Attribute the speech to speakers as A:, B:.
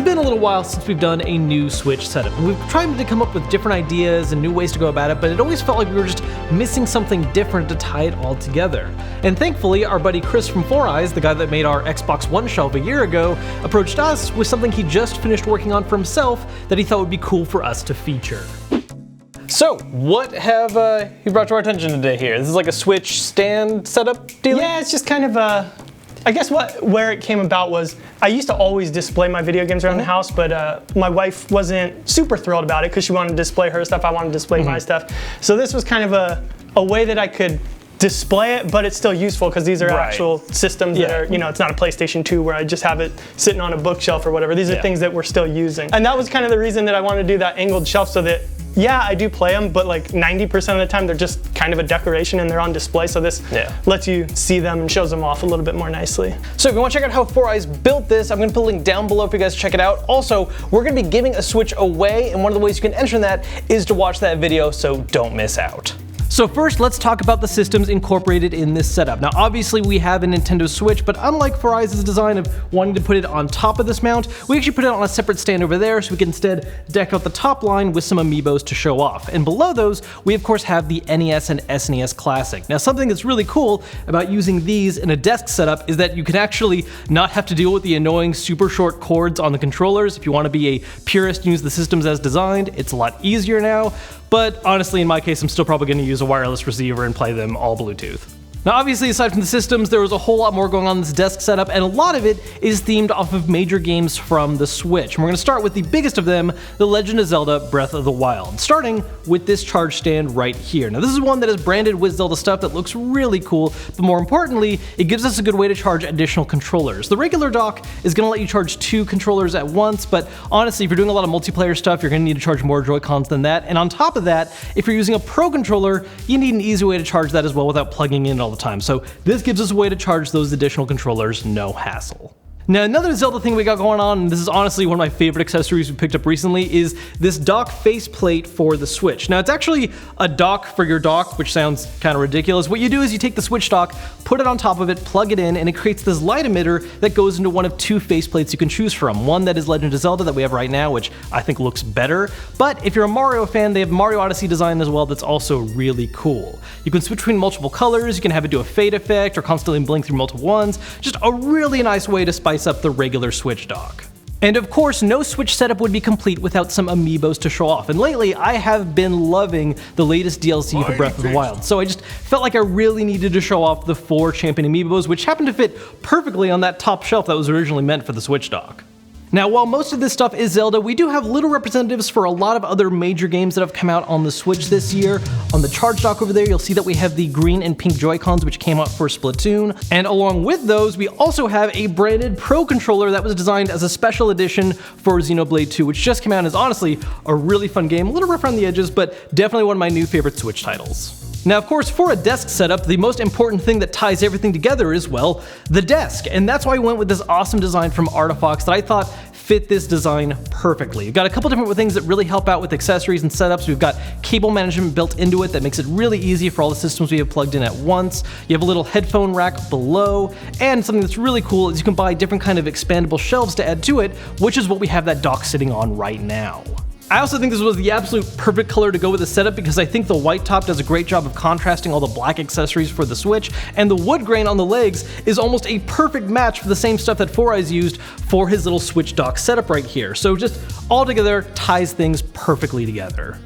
A: been a little while since we've done a new Switch setup. We've tried to come up with different ideas and new ways to go about it, but it always felt like we were just missing something different to tie it all together. And thankfully, our buddy Chris from Four Eyes, the guy that made our Xbox One shelf a year ago, approached us with something he just finished working on for himself that he thought would be cool for us to feature. So, what have you brought to our attention today here? This is like a Switch stand setup deal?
B: Yeah, it's just kind of I guess where it came about was I used to always display my video games around the house, but my wife wasn't super thrilled about it because she wanted to display her stuff, I wanted to display my stuff. So this was kind of a way that I could display it, but it's still useful because these are actual systems that are, you know, it's not a PlayStation 2 where I just have it sitting on a bookshelf or whatever. These are things that we're still using. And that was kind of the reason that I wanted to do that angled shelf, so that yeah, I do play them, but like 90% of the time they're just kind of a decoration and they're on display, so this lets you see them and shows them off a little bit more nicely.
A: So if you want to check out how Four Eyes built this, I'm going to put a link down below for you guys to check it out. Also, we're going to be giving a Switch away, and one of the ways you can enter that is to watch that video, so don't miss out. So first, let's talk about the systems incorporated in this setup. Now, obviously we have a Nintendo Switch, but unlike Four Eyes' design of wanting to put it on top of this mount, we actually put it on a separate stand over there so we can instead deck out the top line with some Amiibos to show off. And below those, we of course have the NES and SNES Classic. Now, something that's really cool about using these in a desk setup is that you can actually not have to deal with the annoying super short cords on the controllers. If you want to be a purist and use the systems as designed, it's a lot easier now. But honestly, in my case, I'm still probably going to use a wireless receiver and play them all Bluetooth. Now obviously, aside from the systems, there was a whole lot more going on in this desk setup, and a lot of it is themed off of major games from the Switch. And we're going to start with the biggest of them, The Legend of Zelda Breath of the Wild, starting with this charge stand right here. Now this is one that is branded with Zelda stuff that looks really cool, but more importantly, it gives us a good way to charge additional controllers. The regular dock is going to let you charge 2 controllers at once, but honestly, if you're doing a lot of multiplayer stuff, you're going to need to charge more Joy-Cons than that. And on top of that, if you're using a Pro controller, you need an easy way to charge that as well without plugging in all the time. So this gives us a way to charge those additional controllers, no hassle. Now another Zelda thing we got going on, and this is honestly one of my favorite accessories we picked up recently, is this dock faceplate for the Switch. Now it's actually a dock for your dock, which sounds kind of ridiculous. What you do is you take the Switch dock, put it on top of it, plug it in, and it creates this light emitter that goes into one of 2 faceplates you can choose from. One that is Legend of Zelda that we have right now, which I think looks better, but if you're a Mario fan, they have Mario Odyssey design as well that's also really cool. You can switch between multiple colors, you can have it do a fade effect or constantly blink through multiple ones. Just a really nice way to spice up the regular Switch dock. And of course, no Switch setup would be complete without some Amiibos to show off. And lately, I have been loving the latest DLC for Breath of the Wild. So I just felt like I really needed to show off the 4 champion Amiibos, which happened to fit perfectly on that top shelf that was originally meant for the Switch dock. Now, while most of this stuff is Zelda, we do have little representatives for a lot of other major games that have come out on the Switch this year. On the charge dock over there, you'll see that we have the green and pink Joy-Cons, which came out for Splatoon. And along with those, we also have a branded Pro controller that was designed as a special edition for Xenoblade 2, which just came out and is honestly a really fun game, a little rough around the edges, but definitely one of my new favorite Switch titles. Now, of course, for a desk setup, the most important thing that ties everything together is, well, the desk. And that's why we went with this awesome design from Artifox that I thought fit this design perfectly. We've got a couple different things that really help out with accessories and setups. We've got cable management built into it that makes it really easy for all the systems we have plugged in at once. You have a little headphone rack below, and something that's really cool is you can buy different kind of expandable shelves to add to it, which is what we have that dock sitting on right now. I also think this was the absolute perfect color to go with the setup because I think the white top does a great job of contrasting all the black accessories for the Switch, and the wood grain on the legs is almost a perfect match for the same stuff that Four Eyes used for his little Switch dock setup right here. So just all together ties things perfectly together.